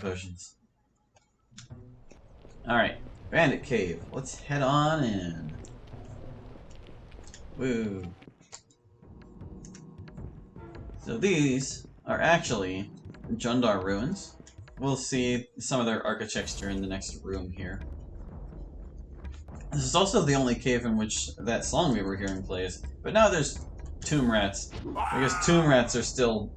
potions. Alright, Bandit Cave. Let's head on in. Woo. So these are actually Jundar ruins. We'll see some of their architecture in the next room here. This is also the only cave in which that song we were hearing plays. But now there's tomb rats. Because tomb rats are still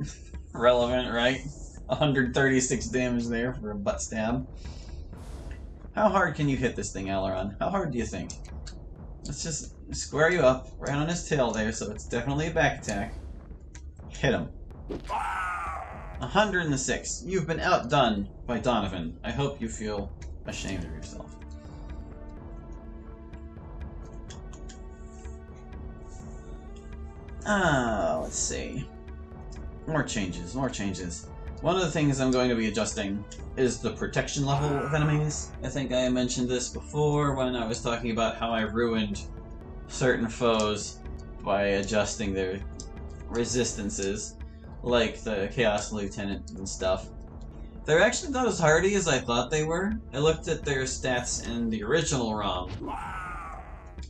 relevant, right? 136 damage there for a butt stab. How hard can you hit this thing, Aileron? How hard do you think? Let's just square you up right on his tail there, so it's definitely a back attack. Hit him. 106. You've been outdone by Donovan. I hope you feel ashamed of yourself. Let's see. More changes, more changes. One of the things I'm going to be adjusting is the protection level of enemies. I think I mentioned this before when I was talking about how I ruined certain foes by adjusting their resistances, like the Chaos Lieutenant and stuff. They're actually not as hardy as I thought they were. I looked at their stats in the original ROM,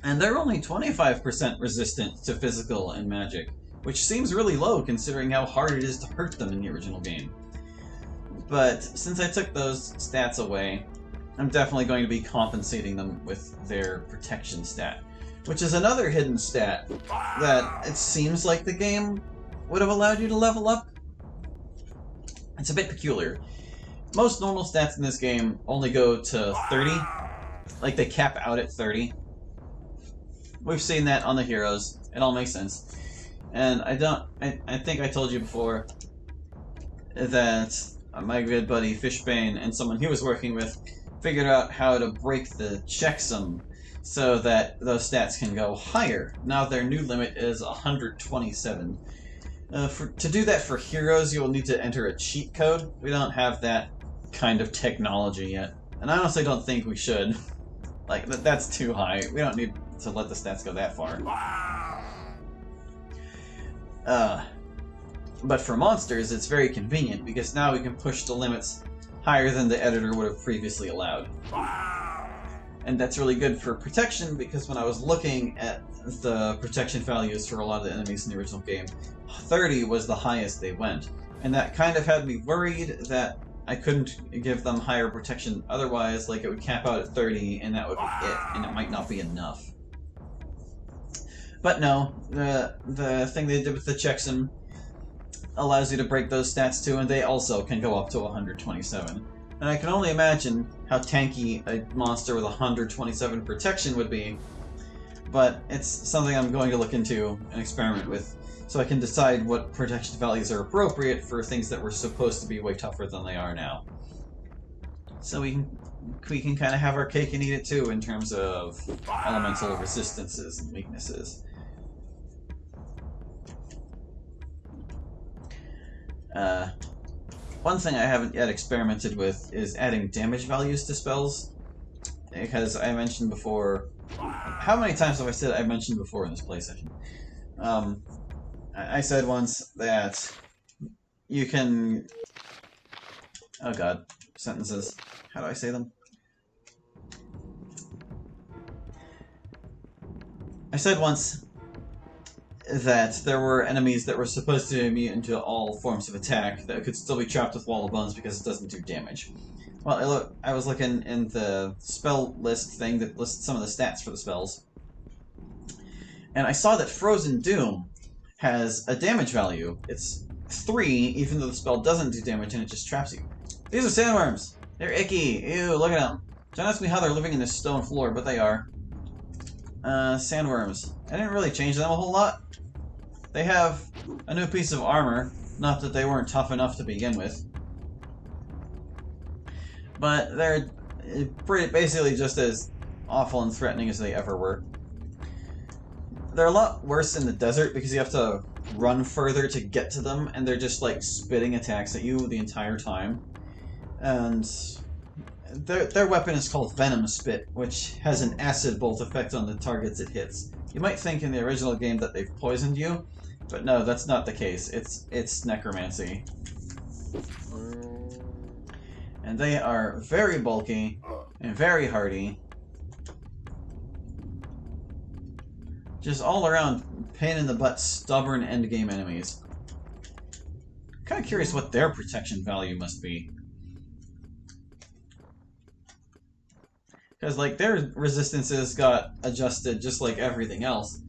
and they're only 25% resistant to physical and magic, which seems really low considering how hard it is to hurt them in the original game. But since I took those stats away, I'm definitely going to be compensating them with their protection stat, which is another hidden stat that it seems like the game would have allowed you to level up. It's a bit peculiar. Most normal stats in this game only go to 30, like they cap out at 30. We've seen that on the heroes. It all makes sense. And I think I told you before that my good buddy Fishbane and someone he was working with figured out how to break the checksum so that those stats can go higher. Now their new limit is 127. To do that for heroes, you will need to enter a cheat code. We don't have that kind of technology yet. And I honestly don't think we should. Like, that's too high. We don't need to let the stats go that far. But for monsters, it's very convenient, because now we can push the limits higher than the editor would have previously allowed. And that's really good for protection, because when I was looking at the protection values for a lot of the enemies in the original game, 30 was the highest they went. And that kind of had me worried that I couldn't give them higher protection otherwise, like it would cap out at 30 and that would be it, and it might not be enough. But no, the thing they did with the checksum allows you to break those stats too, and they also can go up to 127. And I can only imagine how tanky a monster with 127 protection would be, but it's something I'm going to look into and experiment with, so I can decide what protection values are appropriate for things that were supposed to be way tougher than they are now. So we can kind of have our cake and eat it too in terms of elemental resistances and weaknesses. One thing I haven't yet experimented with is adding damage values to spells, because I mentioned before... How many times have I said I mentioned before in this play session? I said once that you can... Oh god, sentences. How do I say them? I said once that there were enemies that were supposed to be immune to all forms of attack that could still be trapped with Wall of Bones because it doesn't do damage. Well, I was looking in the spell list thing that lists some of the stats for the spells, and I saw that Frozen Doom has a damage value. It's 3, even though the spell doesn't do damage and it just traps you. These are sandworms! They're icky! Ew, look at them! Don't ask me how they're living in this stone floor, but they are. Sandworms. I didn't really change them a whole lot. They have a new piece of armor, not that they weren't tough enough to begin with. But they're basically just as awful and threatening as they ever were. They're a lot worse in the desert because you have to run further to get to them, and they're just like spitting attacks at you the entire time. And their weapon is called Venom Spit, which has an acid bolt effect on the targets it hits. You might think in the original game that they've poisoned you, but no, that's not the case. It's necromancy. And they are very bulky and very hardy. Just all around pain in the butt, stubborn endgame enemies. Kind of curious what their protection value must be. Because, like, their resistances got adjusted just like everything else.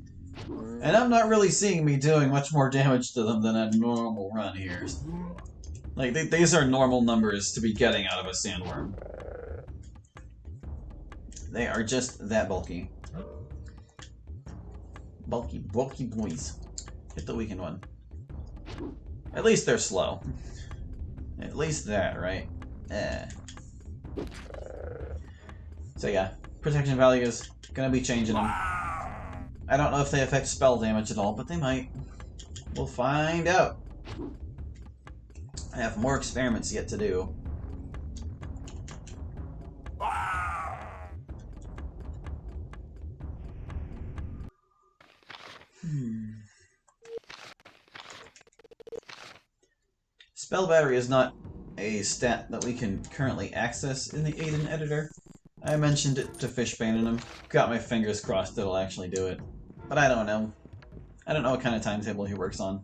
And I'm not really seeing me doing much more damage to them than a normal run here. Like, these are normal numbers to be getting out of a sandworm. They are just that bulky. Bulky boys. Hit the weakened one. At least they're slow. At least that, right? So yeah, protection values, gonna be changing them. I don't know if they affect spell damage at all, but they might. We'll find out. I have more experiments yet to do. Spell battery is not a stat that we can currently access in the Aidyn editor. I mentioned it to Fishbane and him. Got my fingers crossed it'll actually do it. But I don't know. I don't know what kind of timetable he works on.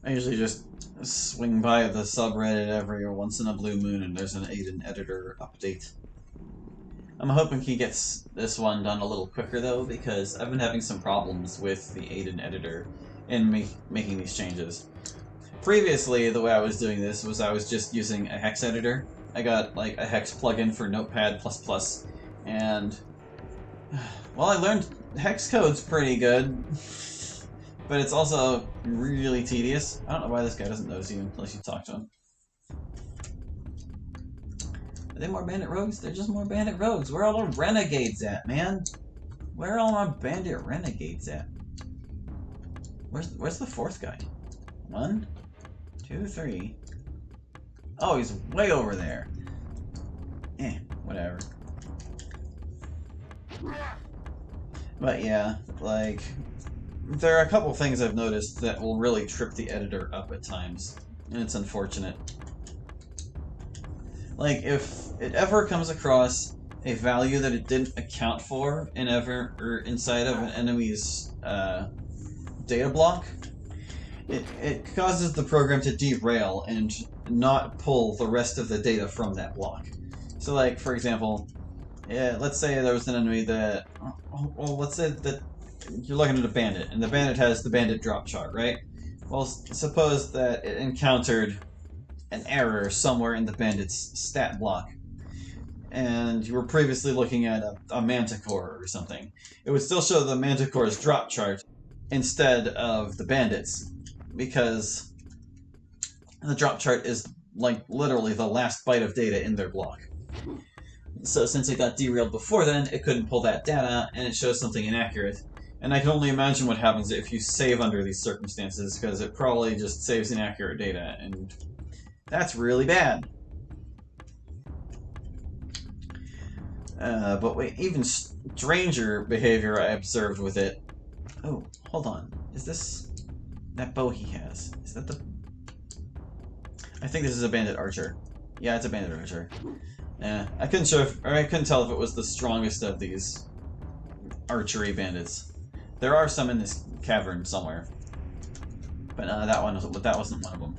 I usually just swing by the subreddit every once in a blue moon and there's an Aidyn editor update. I'm hoping he gets this one done a little quicker though, because I've been having some problems with the Aidyn editor in making these changes. Previously, the way I was doing this was I was just using a hex editor. I got like a hex plugin for Notepad++, and well, I learned hex code's pretty good, but it's also really tedious. I don't know why this guy doesn't notice you unless you talk to him. Are they more bandit rogues? They're just more bandit rogues. Where are all the renegades at, man? Where are all my bandit renegades at? Where's the fourth guy? 1, 2, 3. Oh, he's way over there. Whatever. But yeah, like, there are a couple things I've noticed that will really trip the editor up at times, and it's unfortunate. Like, if it ever comes across a value that it didn't account for inside of an enemy's data block, it causes the program to derail and not pull the rest of the data from that block. So, like, for example, let's say there was an enemy that, well, let's say that you're looking at a bandit, and the bandit has the bandit drop chart, right? Well, suppose that it encountered an error somewhere in the bandit's stat block, and you were previously looking at a manticore or something. It would still show the manticore's drop chart instead of the bandit's, because the drop chart is like literally the last byte of data in their block. So since it got derailed before then, it couldn't pull that data, and it shows something inaccurate. And I can only imagine what happens if you save under these circumstances, because it probably just saves inaccurate data, and that's really bad. But wait, even stranger behavior I observed with it. Oh, hold on. Is this that bow he has? Is that the... I think this is a bandit archer. Yeah, it's a bandit archer. I couldn't tell if it was the strongest of these archery bandits. There are some in this cavern somewhere, but that wasn't one of them.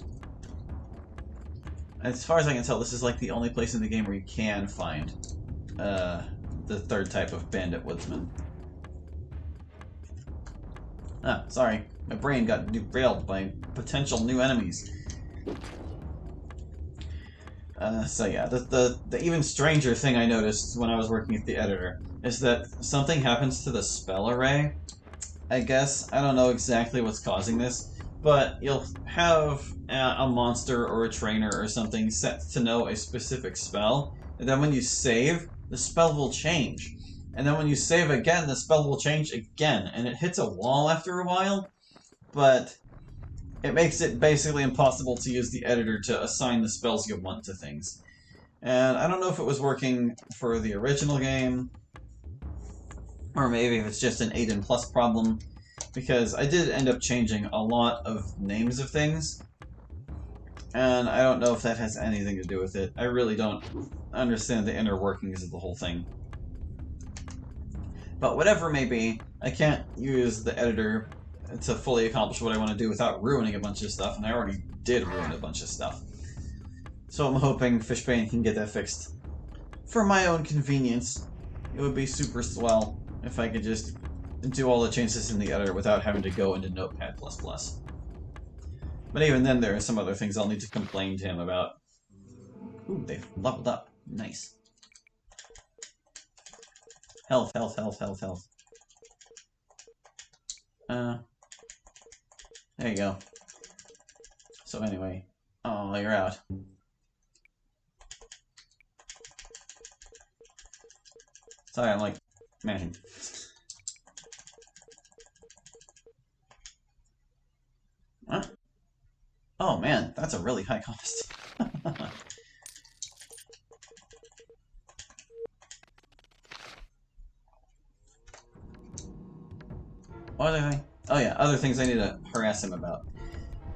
As far as I can tell, this is like the only place in the game where you can find the third type of bandit woodsman. Ah, sorry. My brain got derailed by potential new enemies. So yeah, the even stranger thing I noticed when I was working at the editor is that something happens to the spell array, I guess. I don't know exactly what's causing this, but you'll have a monster or a trainer or something set to know a specific spell, and then when you save, the spell will change. And then when you save again, the spell will change again, and it hits a wall after a while, but it makes it basically impossible to use the editor to assign the spells you want to things. And I don't know if it was working for the original game, or maybe if it's just an Aidyn Plus problem, because I did end up changing a lot of names of things. And I don't know if that has anything to do with it. I really don't understand the inner workings of the whole thing. But whatever it may be, I can't use the editor to fully accomplish what I want to do without ruining a bunch of stuff, and I already did ruin a bunch of stuff. So I'm hoping Fishbane can get that fixed. For my own convenience, it would be super swell if I could just do all the changes in the editor without having to go into Notepad++. But even then, there are some other things I'll need to complain to him about. Ooh, they've leveled up. Nice. Health, health, health, health, health. There you go. So anyway. Oh, you're out. Sorry, I'm like, mashing. What? Oh man, that's a really high cost. What other thing? Oh yeah, other things I need to harass him about.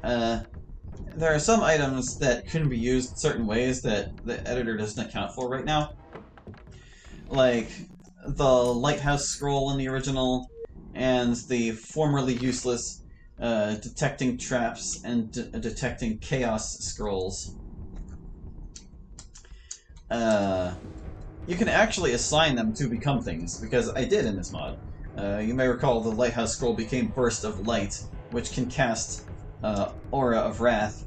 There are some items that couldn't be used certain ways that the editor doesn't account for right now. Like the lighthouse scroll in the original, and the formerly useless detecting traps and detecting chaos scrolls. You can actually assign them to become things, because I did in this mod. You may recall the lighthouse scroll became Burst of Light, which can cast Aura of Wrath,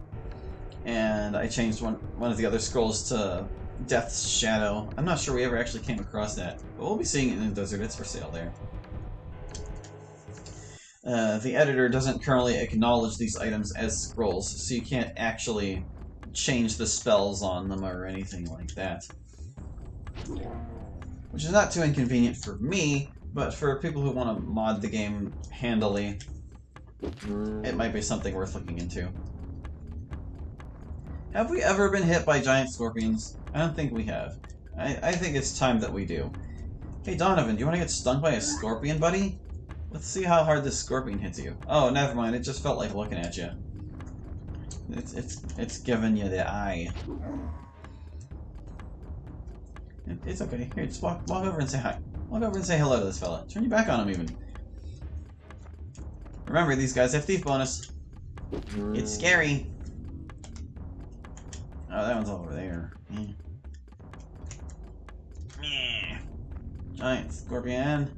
and I changed one of the other scrolls to Death's Shadow. I'm not sure we ever actually came across that, but we'll be seeing it in the desert. It's for sale there. The editor doesn't currently acknowledge these items as scrolls, so you can't actually change the spells on them or anything like that. Which is not too inconvenient for me, but for people who want to mod the game handily, it might be something worth looking into. Have we ever been hit by giant scorpions? I don't think we have. I think it's time that we do. Hey Donovan, do you want to get stung by a scorpion, buddy? Let's see how hard this scorpion hits you. Oh, never mind. It just felt like looking at you. It's giving you the eye. It's okay. Here, just walk over and say hi. Walk over and say hello to this fella. Turn your back on him, even. Remember, these guys have thief bonus. It's scary. Oh, that one's over there. Giant scorpion.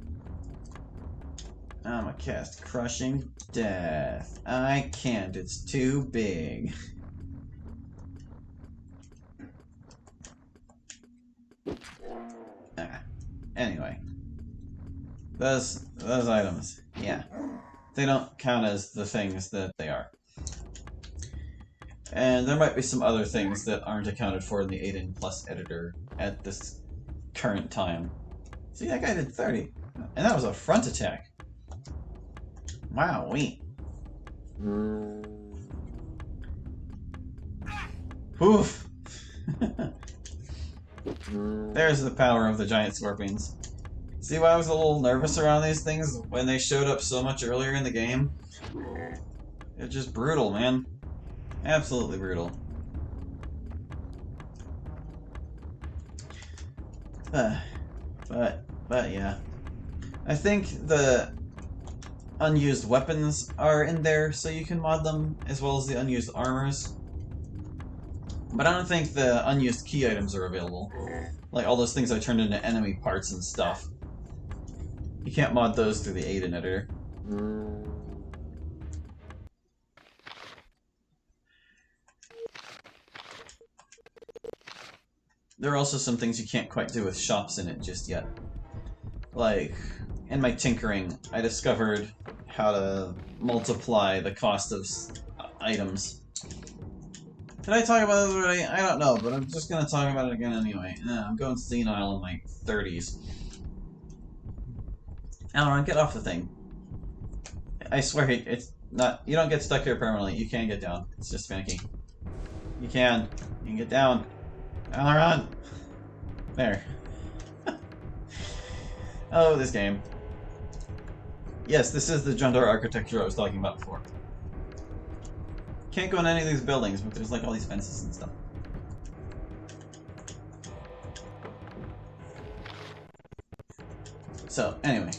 I'm gonna cast Crushing Death. I can't, it's too big. Anyway. Those items, yeah. They don't count as the things that they are. And there might be some other things that aren't accounted for in the Aidyn Plus editor at this current time. See, that guy did 30. And that was a front attack. Wow, wait. Oof. There's the power of the giant scorpions. See why I was a little nervous around these things when they showed up so much earlier in the game? It's just brutal, man. Absolutely brutal. But yeah. I think the unused weapons are in there, so you can mod them, as well as the unused armors. But I don't think the unused key items are available. Like all those things I turned into enemy parts and stuff. You can't mod those through the Aidyn editor. There are also some things you can't quite do with shops in it just yet. Like, in my tinkering, I discovered how to multiply the cost of items. Did I talk about this already? I don't know, but I'm just gonna talk about it again anyway. I'm going senile in my 30s. Alron, get off the thing. I swear, it's not. You don't get stuck here permanently. You can get down. It's just finicky. You can. You can get down. Alron! There. Oh, this game. Yes, this is the Jundar architecture I was talking about before. can't go in any of these buildings, but there's like all these fences and stuff. So, anyway.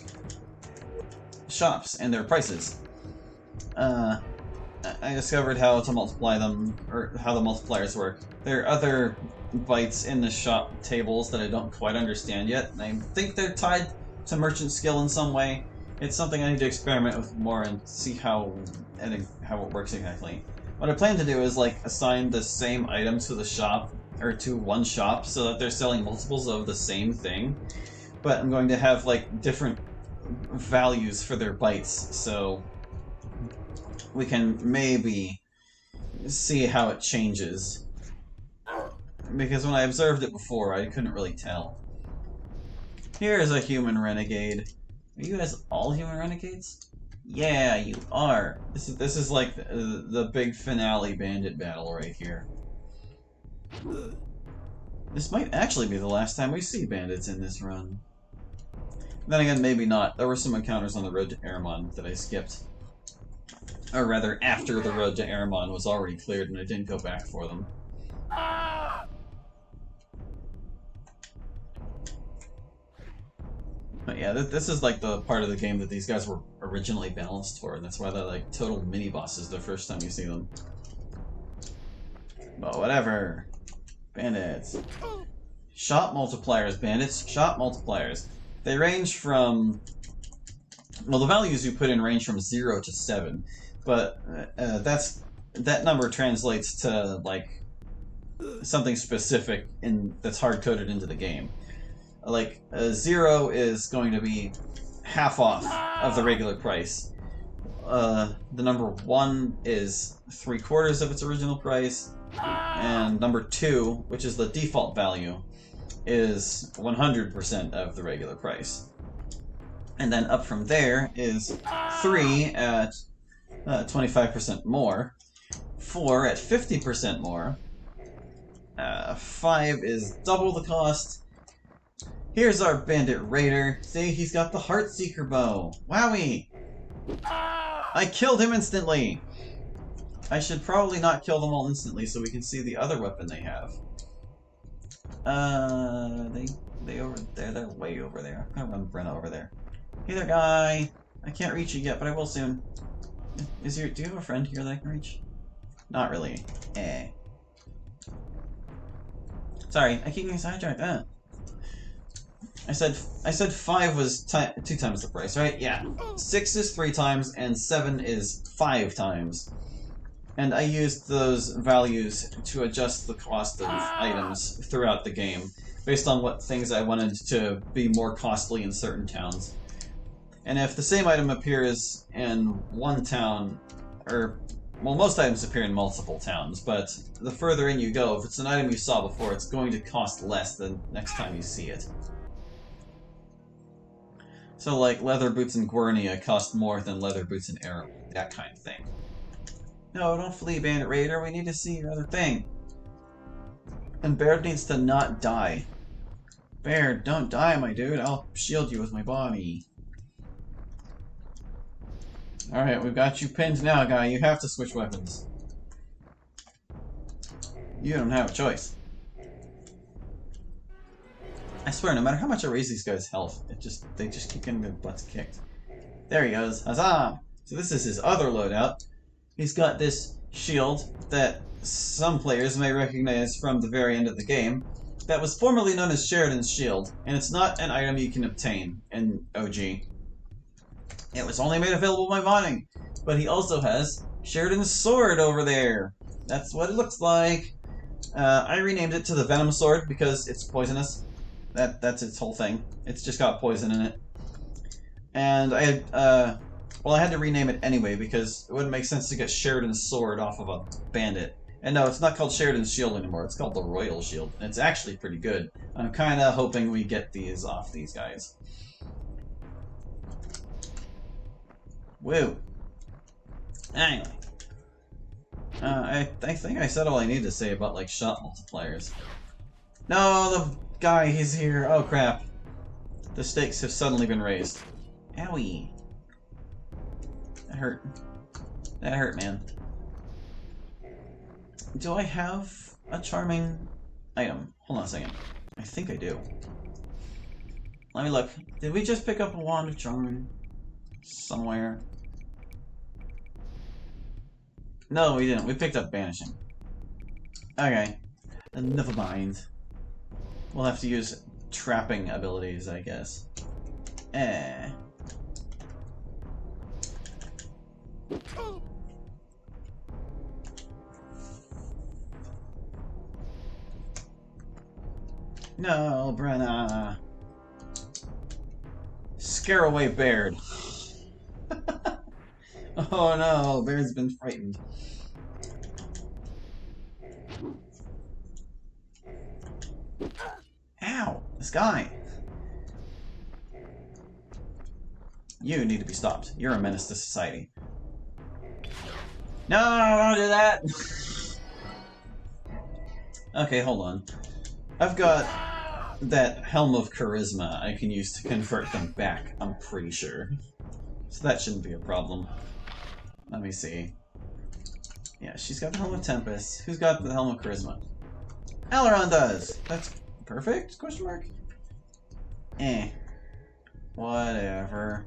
Shops and their prices. I discovered how to multiply them, or how the multipliers work. There are other bytes in the shop tables that I don't quite understand yet, and I think they're tied to merchant skill in some way. It's something I need to experiment with more and see how it works exactly. What I plan to do is like assign the same item to the shop, or to one shop, so that they're selling multiples of the same thing. But I'm going to have like different values for their bytes, so we can maybe see how it changes. Because when I observed it before, I couldn't really tell. Here's a human renegade. Are you guys all human renegades? Yeah, you are. This is like the big finale bandit battle right here. This might actually be the last time we see bandits in this run. Then again, maybe not. There were some encounters on the road to Aramon that I skipped. Or rather, after the road to Aramon was already cleared and I didn't go back for them. But yeah, this is like the part of the game that these guys were originally balanced for, and that's why they're like total mini-bosses the first time you see them. But whatever. Bandits. Shop multipliers, bandits. Shop multipliers. They range from... Well, the values you put in range from 0 to 7, but that number translates to, like, something specific that's hard-coded into the game. Like, 0 is going to be half off of the regular price. The number 1 is 3/4 of its original price, and number 2, which is the default value, is 100% of the regular price. And then up from there is 3 at 25% more, 4 at 50% more, 5 is double the cost. Here's our bandit raider. See, he's got the Heartseeker bow. Wowie! I killed him instantly! I should probably not kill them all instantly so we can see the other weapon they have. They over there, they're way over there. I'm gonna run Brenna over there. Hey there, guy! I can't reach you yet, but I will soon. Do you have a friend here that I can reach? Not really. Eh. Sorry, I keep getting sidetracked. I said 5 was 2 times the price, right? Yeah. 6 is 3 times, and 7 is 5 times. And I used those values to adjust the cost of items throughout the game, based on what things I wanted to be more costly in certain towns. And if the same item appears in one town, or, well, most items appear in multiple towns, but the further in you go, if it's an item you saw before, it's going to cost less the next time you see it. So, like, leather boots in Guernia cost more than leather boots in Arrow, that kind of thing. No, don't flee, Bandit Raider, we need to see your other thing. And Baird needs to not die. Baird, don't die, my dude, I'll shield you with my body. Alright, we've got you pinned now, guy, you have to switch weapons. You don't have a choice. I swear, no matter how much I raise these guys' health, they just keep getting their butts kicked. There he goes. Huzzah! So this is his other loadout. He's got this shield that some players may recognize from the very end of the game, that was formerly known as Sheridan's Shield, and it's not an item you can obtain in OG. It was only made available by modding, but he also has Sheridan's Sword over there. That's what it looks like. I renamed it to the Venom Sword because it's poisonous. That's its whole thing. It's just got poison in it. And I had, well, I had to rename it anyway because it wouldn't make sense to get Sheridan's Sword off of a bandit. And no, it's not called Sheridan's Shield anymore. It's called the Royal Shield. And it's actually pretty good. I'm kind of hoping we get these off these guys. Woo. Anyway. I think I said all I need to say about, like, shot multipliers. No, the guy, he's here. Oh, crap. The stakes have suddenly been raised. Owie. That hurt. That hurt, man. Do I have a charming item? Hold on a second. I think I do. Let me look. Did we just pick up a wand of charming somewhere? No, we didn't. We picked up banishing. Okay. Never mind. We'll have to use trapping abilities, I guess. No, Brenna. Scare away Baird. Oh no, Baird's been frightened. Ow! This guy! You need to be stopped. You're a menace to society. No, don't do that! Okay, hold on. I've got that Helm of Charisma I can use to convert them back, I'm pretty sure. So that shouldn't be a problem. Let me see. Yeah, she's got the Helm of Tempest. Who's got the Helm of Charisma? Aileron does! That's perfect? Question mark? Whatever.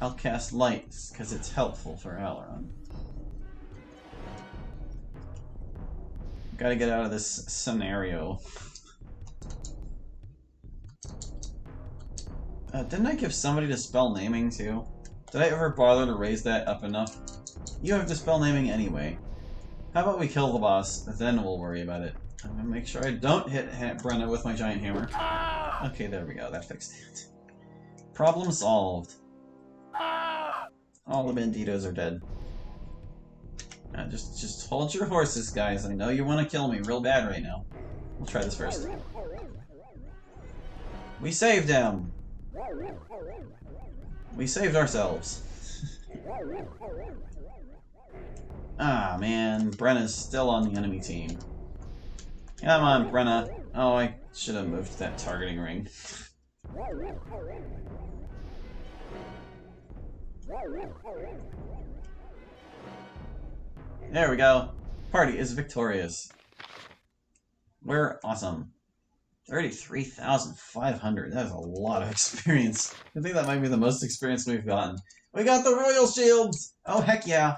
I'll cast Lights, because it's helpful for Aileron. Gotta get out of this scenario. Didn't I give somebody Dispel Naming, too? Did I ever bother to raise that up enough? You have Dispel Naming anyway. How about we kill the boss, then we'll worry about it. I'm gonna make sure I don't hit Brenna with my giant hammer. Okay, there we go. That fixed it. Problem solved. All the banditos are dead. Just hold your horses, guys. I know you want to kill me real bad right now. We'll try this first. We saved him! We saved ourselves. Ah, man. Brenna's still on the enemy team. Come on, Brenna. Oh, I should have moved that targeting ring. There we go. Party is victorious. We're awesome. 33,500. That is a lot of experience. I think that might be the most experience we've gotten. We got the royal shields! Oh, heck yeah.